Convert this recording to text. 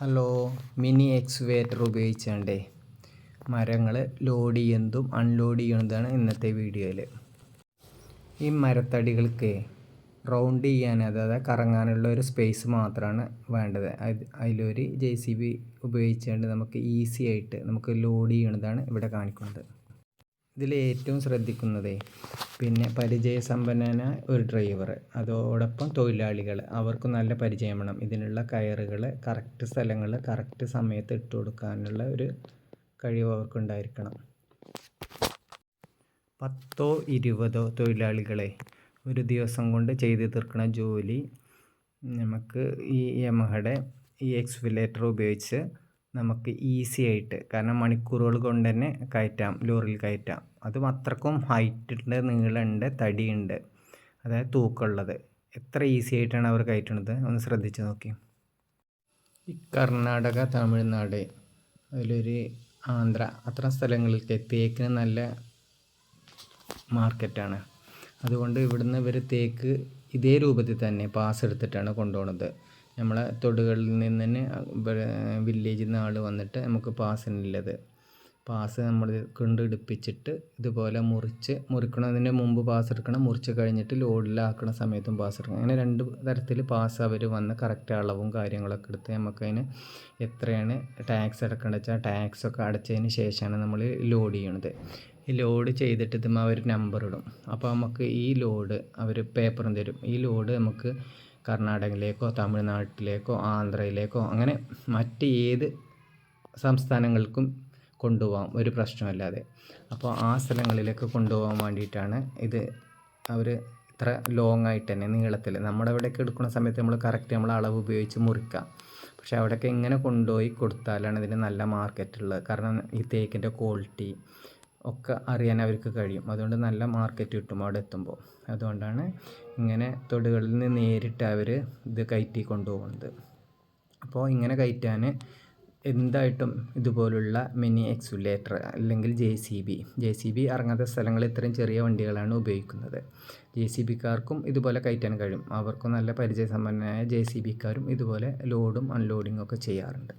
Hello, mini എക്സ്വേറ്റർ ഉപയോഗിച്ചാണ്ടേ മരങ്ങൾ load ചെയ്യുന്നതും unload ചെയ്യുന്നതാണ് ഇന്നത്തെ വീഡിയോയിൽ. ഈ മരത്തടികൾക്ക് റൗണ്ട് ചെയ്യാൻ, അതായത് കറങ്ങാനുള്ള ഒരു സ്പേസ് മാത്രമാണ് വേണ്ടത്. അതിലൊരു JCB ഉപയോഗിച്ചുകൊണ്ട് നമുക്ക് ഈസി ആയിട്ട് നമുക്ക് ലോഡ് ചെയ്യുന്നതാണ് ഇവിടെ കാണിക്കുന്നത്. ഇതിൽ ഏറ്റവും ശ്രദ്ധിക്കുന്നത് പിന്നെ പരിചയസമ്പന്നനായ ഒരു ഡ്രൈവർ, അതോടൊപ്പം തൊഴിലാളികൾ, അവർക്ക് നല്ല പരിചയം വേണം. ഇതിനുള്ള കയറുകൾ കറക്റ്റ് സ്ഥലങ്ങളിൽ കറക്റ്റ് സമയത്ത് ഇട്ട് കൊടുക്കാനുള്ള ഒരു കഴിവ് അവർക്കുണ്ടായിരിക്കണം. 10 20 തൊഴിലാളികളെ ഒരു ദിവസം കൊണ്ട് ചെയ്ത് തീർക്കുന്ന ജോലി നമുക്ക് ഈ യമഹയുടെ ഈ എക്സ്കവേറ്റർ ഉപയോഗിച്ച് നമുക്ക് ഈസി ആയിട്ട്, കാരണം മണിക്കൂറുകൾ കൊണ്ട് തന്നെ കയറ്റാം, ലോറിയിൽ കയറ്റാം. അതും അത്രക്കും ഹൈറ്റ് ഉണ്ട്, നീളമുണ്ട്, തടിയുണ്ട്, അതായത് തൂക്കമുള്ളത്. എത്ര ഈസി ആയിട്ടാണ് അവർ കയറ്റുന്നത് ഒന്ന് ശ്രദ്ധിച്ച് നോക്കി. ഈ കർണാടക, തമിഴ്നാട്, അതിലൊരു ആന്ധ്ര, അത്തരം സ്ഥലങ്ങളിലേക്ക് തേക്കിന് നല്ല മാർക്കറ്റാണ്. അതുകൊണ്ട് ഇവിടുന്ന് ഇവർ തേക്ക് ഇതേ രൂപത്തിൽ തന്നെ പാസ് എടുത്തിട്ടാണ് കൊണ്ടുപോകുന്നത്. നമ്മളെ തൊടുകളിൽ നിന്ന് തന്നെ വില്ലേജിൽ നിന്ന് ആൾ വന്നിട്ട് നമുക്ക് പാസ് നമ്മൾ കൊണ്ടെടുപ്പിച്ചിട്ട് ഇതുപോലെ മുറിക്കണതിന് മുമ്പ് പാസ് എടുക്കണം, മുറിച്ച് കഴിഞ്ഞിട്ട് ലോഡിലാക്കുന്ന സമയത്തും പാസ് എടുക്കണം. അങ്ങനെ 2 തരത്തിൽ പാസ് അവർ വന്ന് കറക്റ്റ് അളവും കാര്യങ്ങളൊക്കെ എടുത്ത് നമുക്കതിന് എത്രയാണ് ടാക്സ് അടക്കേണ്ടത് വെച്ചാൽ ടാക്സൊക്കെ അടച്ചതിന് ശേഷമാണ് നമ്മൾ ലോഡ് ചെയ്യണത്. ഈ ലോഡ് ചെയ്തിട്ട് ഇതും അവർ നമ്പർ ഇടും. അപ്പോൾ നമുക്ക് ഈ ലോഡ് അവർ പേപ്പറും തരും. ഈ ലോഡ് നമുക്ക് കർണാടകയിലേക്കോ തമിഴ്നാട്ടിലേക്കോ ആന്ധ്രയിലേക്കോ അങ്ങനെ മറ്റ് ഏത് സംസ്ഥാനങ്ങൾക്കും കൊണ്ടുപോകാം, ഒരു പ്രശ്നമല്ലാതെ. അപ്പോൾ ആ സ്ഥലങ്ങളിലേക്ക് കൊണ്ടുപോകാൻ വേണ്ടിയിട്ടാണ് ഇത് അവർ ഇത്ര ലോങ് ആയിട്ട് തന്നെ നീളത്തിൽ. നമ്മുടെ ഇവിടെയൊക്കെ എടുക്കുന്ന സമയത്ത് നമ്മൾ കറക്റ്റ് നമ്മൾ അളവ് ഉപയോഗിച്ച് മുറിക്കാം. പക്ഷേ അവിടെയൊക്കെ ഇങ്ങനെ കൊണ്ടുപോയി കൊടുത്താലാണ് ഇതിന് നല്ല മാർക്കറ്റുള്ളത്. കാരണം ഈ തേക്കിൻ്റെ ക്വാളിറ്റി ഒക്കെ അറിയാൻ അവർക്ക് കഴിയും. അതുകൊണ്ട് നല്ല മാർക്കറ്റ് കിട്ടും അവിടെ എത്തുമ്പോൾ. അതുകൊണ്ടാണ് ഇങ്ങനെ തൊടുകളിൽ നിന്ന് നേരിട്ട് അവർ ഇത് കയറ്റി കൊണ്ടുപോകുന്നത്. അപ്പോൾ ഇങ്ങനെ കയറ്റാൻ എന്തായിട്ടും ഇതുപോലുള്ള മിനി എക്സ്കവേറ്റർ അല്ലെങ്കിൽ JCB ഇറങ്ങാത്ത സ്ഥലങ്ങളിൽ ഇത്രയും ചെറിയ വണ്ടികളാണ് ഉപയോഗിക്കുന്നത്. JCBക്കാർക്കും ഇതുപോലെ കയറ്റാൻ കഴിയും. അവർക്കും നല്ല പരിചയസമ്പന്നനായ JCBക്കാരും ഇതുപോലെ ലോഡും അൺലോഡിങ്ങും ഒക്കെ ചെയ്യാറുണ്ട്.